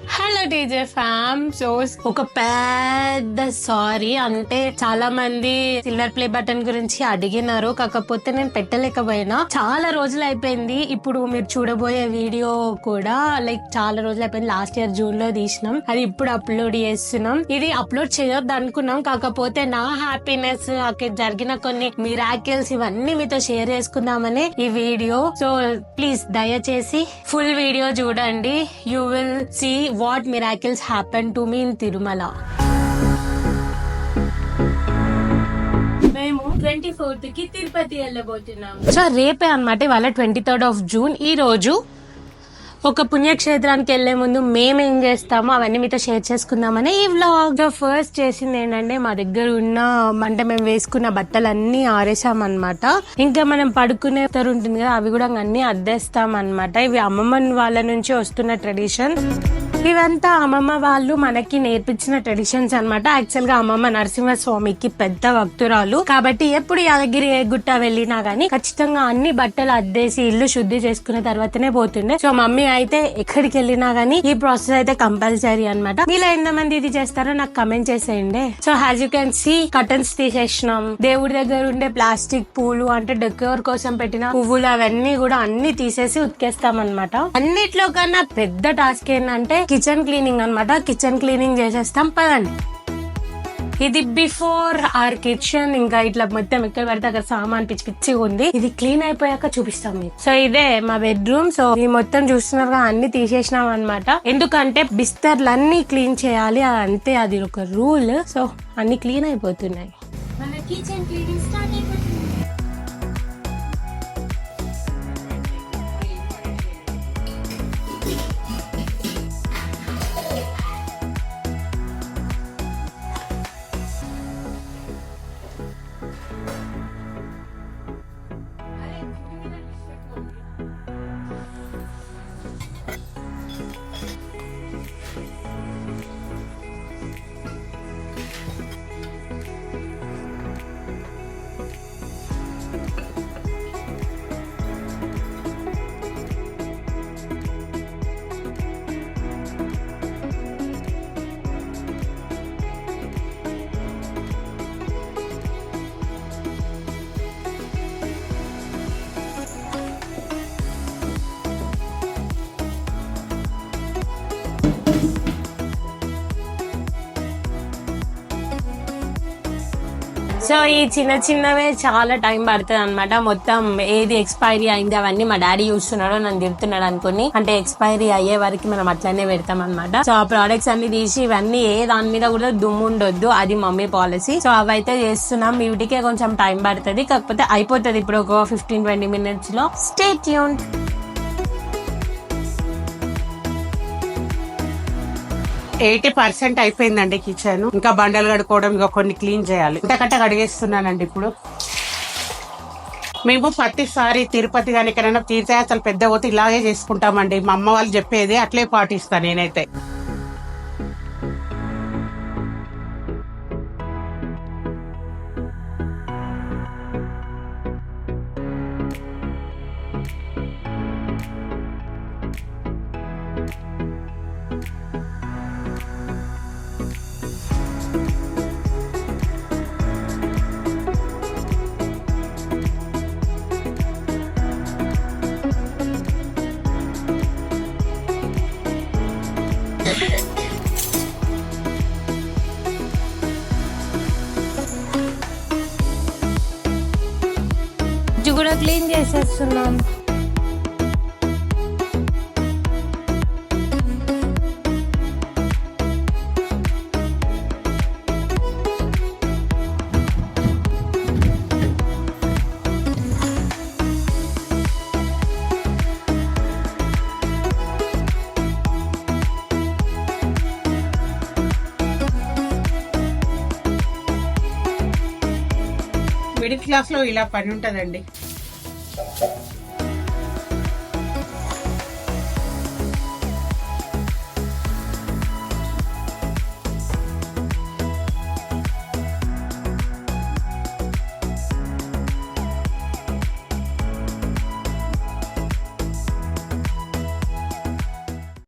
Hello TJ ఫ్యామ్. So ఒక పెద్ద సారీ, అంటే చాలా మంది సిల్వర్ ప్లే బటన్ గురించి అడిగినారు, కాకపోతే నేను పెట్టలేకపోయినా. చాలా రోజులు అయిపోయింది. ఇప్పుడు మీరు చూడబోయే వీడియో కూడా లైక్ చాలా రోజులు అయిపోయింది. లాస్ట్ ఇయర్ జూన్ లో తీసినాం, అది ఇప్పుడు అప్లోడ్ చేస్తున్నాం. ఇది అప్లోడ్ చేయొద్దు అనుకున్నాం, కాకపోతే నా హ్యాపీనెస్, అక్కడ జరిగిన కొన్ని మిరాకిల్స్ ఇవన్నీ మీతో షేర్ చేసుకుందామని ఈ వీడియో. సో ప్లీజ్ దయచేసి ఫుల్ వీడియో చూడండి. You will see what miracles happened to me in Tirumala. మేము 24th కి తిరుపతి వెళ్ళబోతున్నాము. సో రేపే అన్నమాట, ఇవాళ 23rd of June. ఈ రోజు ఒక పుణ్యక్షేత్రానికి వెళ్లే ముందు మేమేం చేస్తామో అవన్నీ మీతో షేర్ చేసుకుందామని ఈ వ్లాగ్. ఫస్ట్ చేసింది ఏంటంటే, మా దగ్గర ఉన్న అంటే మేము వేసుకున్న బట్టలన్నీ ఆరేసామన్నమాట. ఇంకా మనం పడుకునే ఉంటుంది కదా, అవి కూడా అన్ని అద్దేస్తాం అన్నమాట. ఇవి అమ్మమ్మ వాళ్ళ నుంచి వస్తున్న ట్రెడిషన్. ఇవంతా అమ్మమ్మ వాళ్ళు మనకి నేర్పించిన ట్రెడిషన్స్ అన్నమాట. యాక్చువల్ గా అమ్మమ్మ నరసింహస్వామికి పెద్ద భక్తురాలు కాబట్టి ఎప్పుడు యాదగిరి గుట్ట వెళ్ళినా గానీ ఖచ్చితంగా అన్ని బట్టలు అద్దేసి ఇల్లు శుద్ధి చేసుకున్న తర్వాతనే పోతుండే. సో మమ్మీ అయితే ఎక్కడికి వెళ్ళినా గానీ ఈ ప్రాసెస్ అయితే కంపల్సరీ అన్నమాట. మీలో ఎంతమంది ఇది చేస్తారో నాకు కమెంట్ చేసేయండి. So as you can see, curtains తీసేసినాం. దేవుడి దగ్గర ఉండే ప్లాస్టిక్ పూలు అంటే డెకోర్ కోసం పెట్టిన పువ్వులు అవన్నీ కూడా అన్ని తీసేసి ఉతికేస్తాం అన్నమాట. అన్నిట్లో కన్నా పెద్ద టాస్క్ ఏంటంటే కిచెన్ క్లీనింగ్ అన్నమాట. కిచెన్ క్లీనింగ్ చేసేస్తాం, పదండి. ఇది బిఫోర్ ఆర్ కిచెన్. ఇంకా ఇట్లా మొత్తం ఎక్కడ పడితే అక్కడ సామాన్ పిచ్చి పిచ్చిగా ఉంది. ఇది క్లీన్ అయిపోయాక చూపిస్తాం మీకు. సో ఇదే మా బెడ్రూమ్. సో ఈ మొత్తం చూస్తున్నారుగా, అన్ని తీసేసినాం అన్నమాట. ఎందుకంటే బిస్తర్లు అన్ని క్లీన్ చేయాలి, అంతే, అది ఒక రూల్. సో అన్ని క్లీన్ అయిపోతున్నాయి. మన కిచెన్ క్లీనింగ్ స్టార్ట్ అయిపోతుంది. సో ఈ చిన్న చిన్నవే చాలా టైం పడుతుంది అనమాట. మొత్తం ఏది ఎక్స్పైరీ అయింది అవన్నీ మా డాడీ చూస్తున్నాడు, నన్ను తిడుతున్నాడు అనుకుని. అంటే ఎక్స్పైరీ అయ్యే వరకు మనం అట్లనే పెడతాం అనమాట. సో ఆ ప్రోడక్ట్స్ అన్ని తీసి ఇవన్నీ ఏ దాని మీద కూడా దుమ్ము ఉండొద్దు, అది మమ్మీ పాలసీ. సో అవైతే చేస్తున్నాం. వీటికే కొంచెం టైం పడుతుంది, కాకపోతే అయిపోతుంది ఇప్పుడు ఒక 15-20 minutes లో. Stay tuned. 80% అయిపోయిందండి కిచెన్. ఇంకా బండలు కడుక్కోవడం, ఇంకా కొన్ని క్లీన్ చేయాలి. ఇంతకంటే కడిగేస్తున్నానండి ఇప్పుడు. మేము ప్రతిసారి తిరుపతి కానీ ఎక్కడైనా తీర్థయాత్రలు పెద్ద పోతే ఇలాగే చేసుకుంటామండి. మా అమ్మ వాళ్ళు చెప్పేది అట్లే పాటిస్తాను నేనైతే. ఇది కూడా క్లీన్ చేసేస్తున్నాం. మిడిల్ క్లాస్ లో ఇలా పని ఉంటదండి.